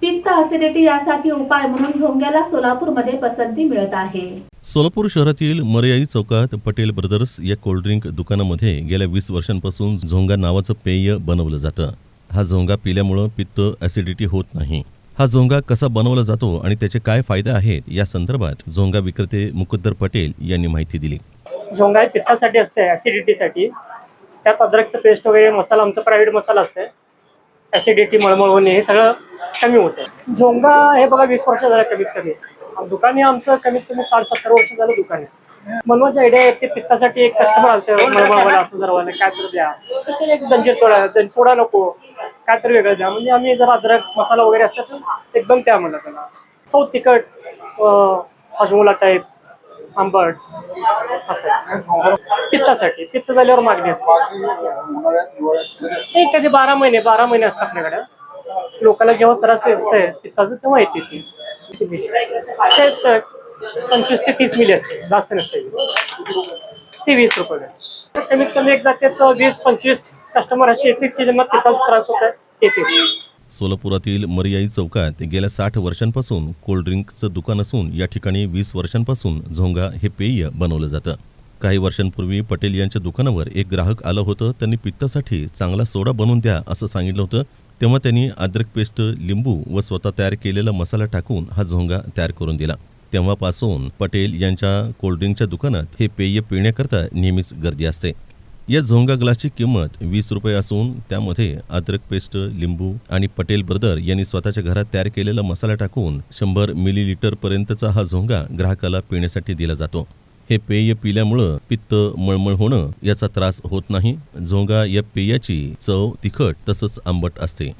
पित्त ऍसिडिटी यासाठी उपाय म्हणून झोंग्याला सोलापूरमध्ये पसंती मिळत आहे। सोलापूर शहरातील मर्याई चौकात पटेल ब्रदर्स या कोल्ड्रिंक दुकानामध्ये गेल्या 20 वर्षांपासून झोंगा नावाचं पेय बनवलं जातं। हा झोंगा पिल्यामुळे पित्त ऍसिडिटी होत नाही। हा झोंगा कसा बनवला जातो आणि त्याचे काय फायदे आहेत या संदर्भात झोंगा विक्रेते मुकद्दर पटेल यांनी माहिती दिली। झोंगा हे पित्तासाठी असते, ॲसिडिटीसाठी। त्यात अद्रकचं पेस्ट वगैरे मसाला, आमचा प्रायव्हेट मसाला असते। ॲसिडिटी, मळमळ होणे हे सगळं कमी होतं। झोंगा हे बघा 20 वर्ष झालं कमीत कमी। दुकान आमचं कमीत कमी 60-70 वर्ष झालं दुकान आहे। मनवाची आयडिया आहे ते पित्तासाठी एक कस्टमर आलते, मळमळ असं जर व्हायला काय तर द्या, तर एक दंजीर सोडा नको, काय तर वेगळं द्या। म्हणजे आम्ही जर अद्रक मसाला वगैरे असं एकदम त्या म्हणलं त्याला चव तिखट, हजमोला टाईप, आंबट असं पित्तासाठी। पित्त झाल्यावर मागणी असते। एक कधी 12 महिने असतात आपल्याकडे। लोकांना जेव्हा त्रास असते पित्ताचं तेव्हा येते ती 25 ते 30 मिली असते, जास्त नसते ती 20 रुपये। कमीत कमी एकदा ते 20-25 कस्टमर असे येते की ज्यांना पित्ताचा त्रास होता येते। सोलापुरातील मर्याई चौकात गेल्या 60 वर्षांपासून कोल्ड्रिंकचं दुकान असून या ठिकाणी 20 वर्षांपासून झोंगा हे पेय बनवलं जातं। काही वर्षांपूर्वी पटेल यांच्या दुकानावर एक ग्राहक आलं होतं। त्यांनी पित्तासाठी चांगला सोडा बनवून द्या असं सांगितलं होतं। तेव्हा त्यांनी अद्रक पेस्ट, लिंबू व स्वतः तयार केलेला मसाला टाकून हा झोंगा तयार करून दिला। तेव्हापासून पटेल यांच्या कोल्ड्रिंकच्या दुकानात हे पेय पिण्याकरता नेहमीच गर्दी असते। या झोंगा ग्लासची किंमत 20 रुपये असून त्यामध्ये अद्रक पेस्ट, लिंबू आणि पटेल ब्रदर यांनी स्वतःच्या घरात तयार केलेला मसाला टाकून 100 मिलीलिटर पर्यंतचा हा झोंगा ग्राहकाला पिण्यासाठी दिला जातो। हे पेय पिल्यामुळं पित्त, मळमळ होणं याचा त्रास होत नाही। झोंगा या पेयाची चव तिखट तसंच आंबट असते।